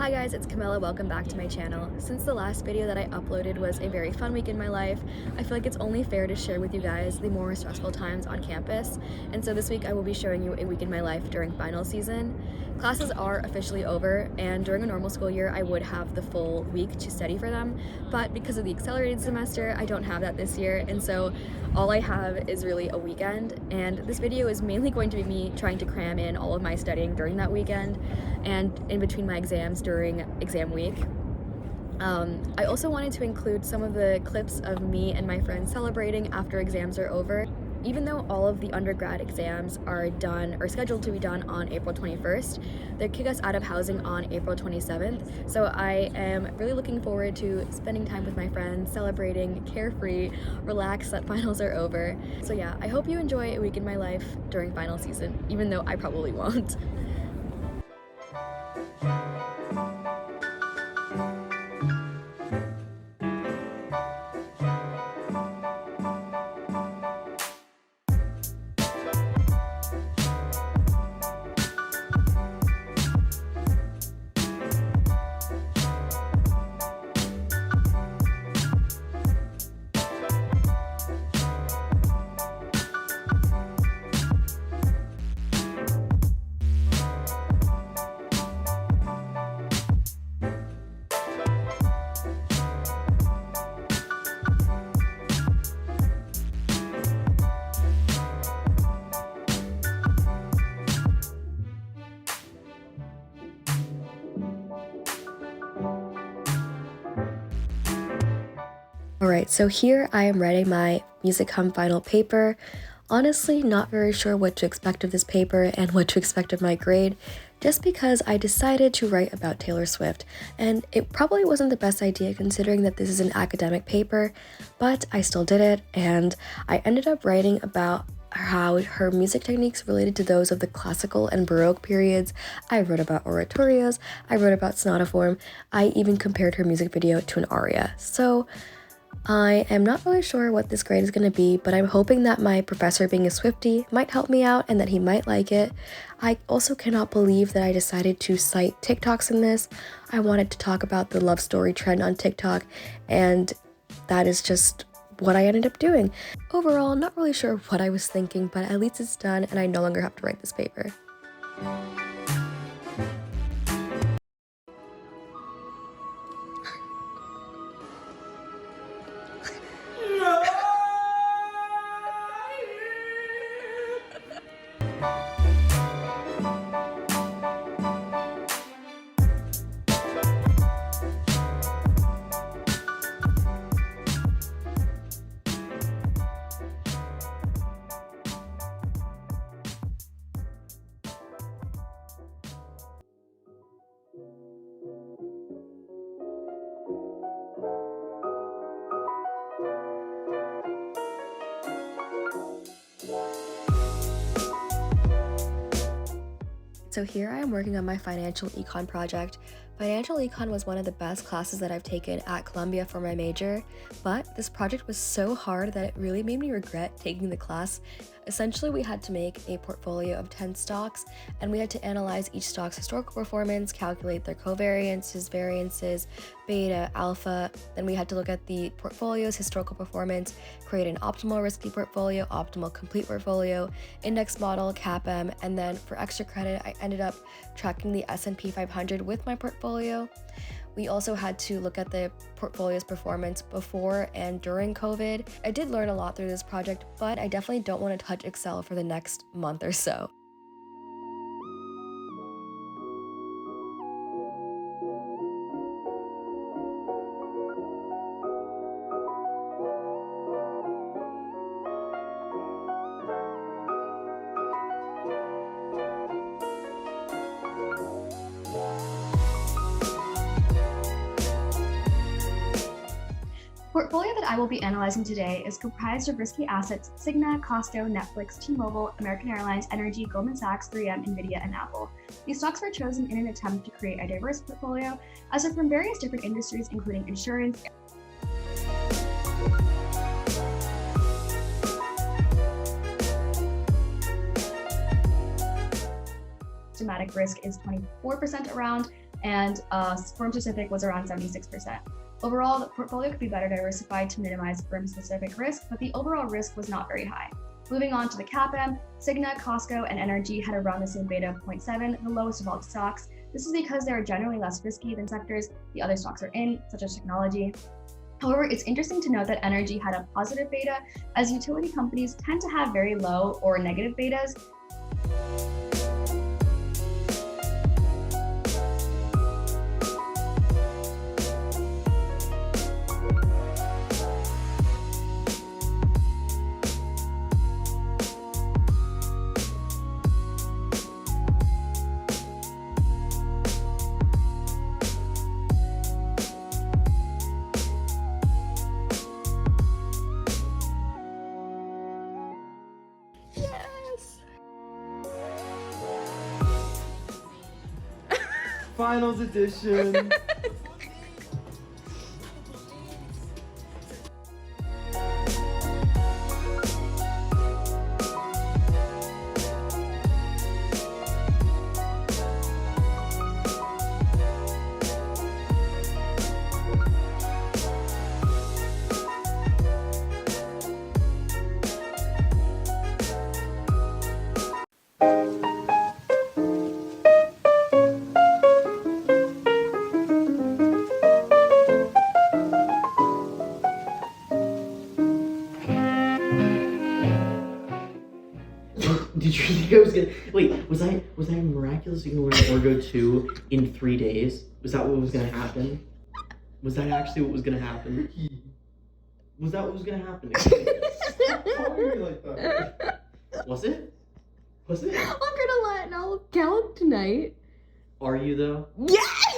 Hi guys, it's Camilla. Welcome back to my channel. Since the last video that I uploaded was a very fun week in my life, I feel like it's only fair to share with you guys the more stressful times on campus. And so this week I will be showing you a week in my life during final season. Classes are officially over, and during a normal school year I would have the full week to study for them, but because of the accelerated semester I don't have that this year, and so all I have is really a weekend. And this video is mainly going to be me trying to cram in all of my studying during that weekend and in between my exams during exam week. I also wanted to include some of the clips of me and my friends celebrating after exams are over. Even though all of the undergrad exams are done or scheduled to be done on April 21st, they kick us out of housing on April 27th. So I am really looking forward to spending time with my friends, celebrating, carefree, relaxed that finals are over. So yeah, I hope you enjoy a week in my life during final season, even though I probably won't. Alright, so here I am writing my Music Hum final paper. Honestly, not very sure what to expect of this paper and what to expect of my grade, just because I decided to write about Taylor Swift, and it probably wasn't the best idea considering that this is an academic paper, but I still did it, and I ended up writing about how her music techniques related to those of the classical and baroque periods. I wrote about oratorios, I wrote about sonatiform, I even compared her music video to an aria. So I am not really sure what this grade is going to be, but I'm hoping that my professor being a Swiftie might help me out and that he might like it. I also cannot believe that I decided to cite TikToks in this. I wanted to talk about the love story trend on TikTok, and that is just what I ended up doing. Overall, not really sure what I was thinking, but at least it's done and I no longer have to write this paper. So here I am working on my financial econ project. Financial econ was one of the best classes that I've taken at Columbia for my major, but this project was so hard that it really made me regret taking the class. Essentially, we had to make a portfolio of 10 stocks, and we had to analyze each stock's historical performance, calculate their covariances, variances, beta, alpha. Then we had to look at the portfolio's historical performance, create an optimal risky portfolio, optimal complete portfolio, index model, CAPM, and then for extra credit, I ended up tracking the S&P 500 with my portfolio. We also had to look at the portfolio's performance before and during COVID. I did learn a lot through this project, but I definitely don't want to touch Excel for the next month or so. Portfolio that I will be analyzing today is comprised of risky assets Cigna, Costco, Netflix, T-Mobile, American Airlines, Energy, Goldman Sachs, 3M, Nvidia, and Apple. These stocks were chosen in an attempt to create a diverse portfolio as they're from various different industries, including insurance, systematic risk is 24% around, and firm-specific was around 76%. Overall, the portfolio could be better diversified to minimize firm-specific risk, but the overall risk was not very high. Moving on to the CAPM, Cigna, Costco, and NRG had around the same beta of 0.7, the lowest of all the stocks. This is because they are generally less risky than sectors the other stocks are in, such as technology. However, it's interesting to note that NRG had a positive beta, as utility companies tend to have very low or negative betas. Finals edition. Did you think I was gonna wait? Was I miraculously gonna learn Orgo 2 in 3 days? Was that what was gonna happen? Was that actually what was gonna happen? Was that what was gonna happen? Stop calling me like that. Was it? Was it? I'm gonna Latin all count tonight. Are you though? Yes!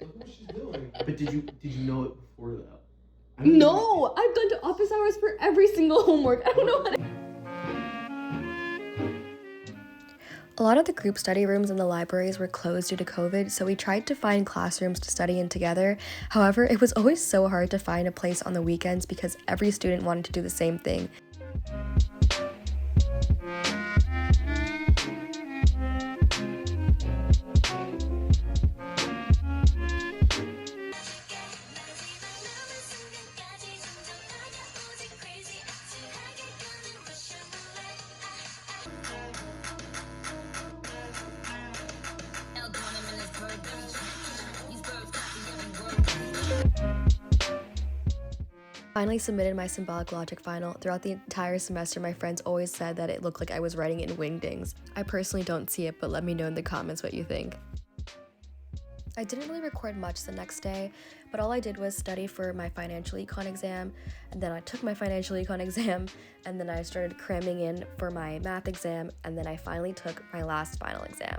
Look what she's doing. But did you know it before that? No! I've gone to office hours for every single homework. I don't know what A lot of the group study rooms in the libraries were closed due to COVID, so we tried to find classrooms to study in together. However, it was always so hard to find a place on the weekends because every student wanted to do the same thing. Finally submitted my symbolic logic final. Throughout the entire semester, my friends always said that it looked like I was writing in wingdings. I personally don't see it, but let me know in the comments what you think. I didn't really record much the next day, but all I did was study for my financial econ exam, and then I took my financial econ exam, and then I started cramming in for my math exam, and then I finally took my last final exam.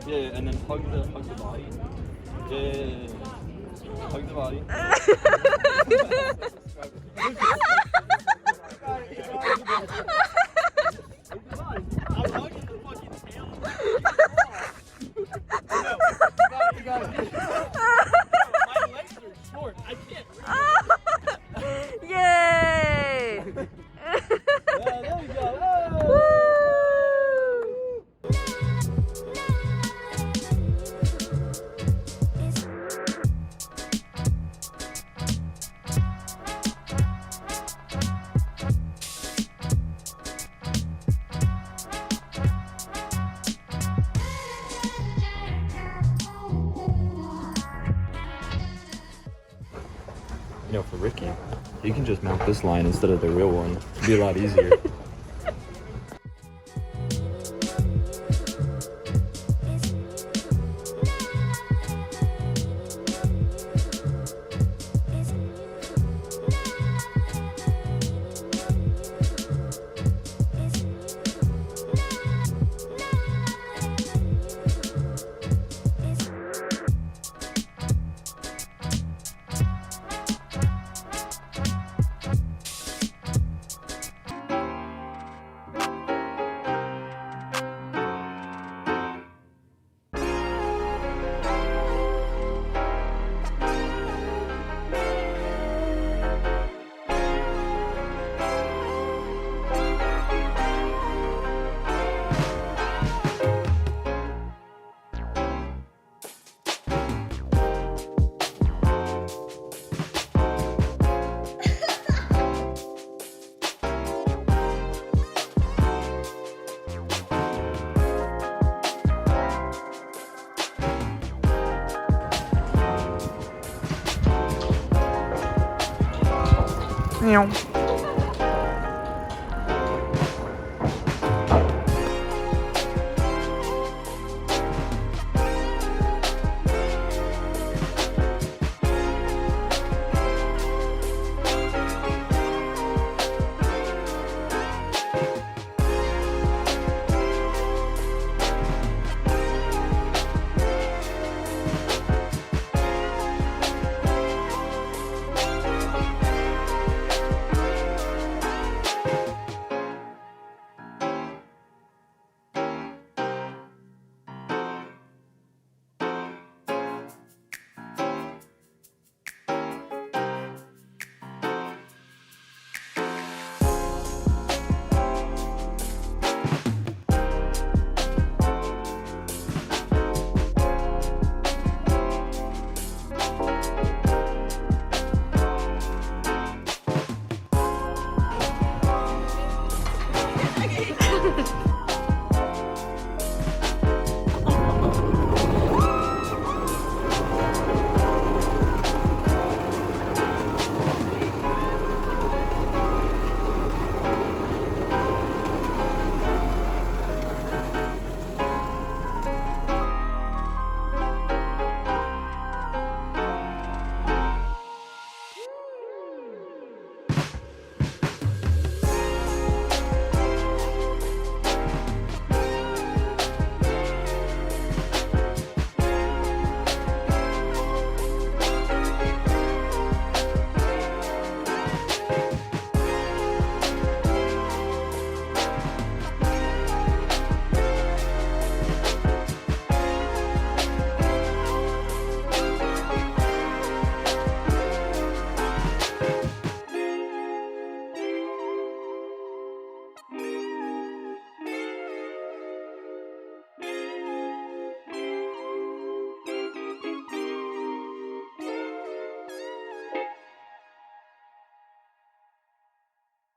Yeah, and then hug the body. Yeah, hug the body. I'm hugging the fucking tail. You got it. My legs are short. I can't reach. Yay! Yeah, there we go. You know, for Ricky, you can just mount this line instead of the real one. It'd be a lot easier. Meow.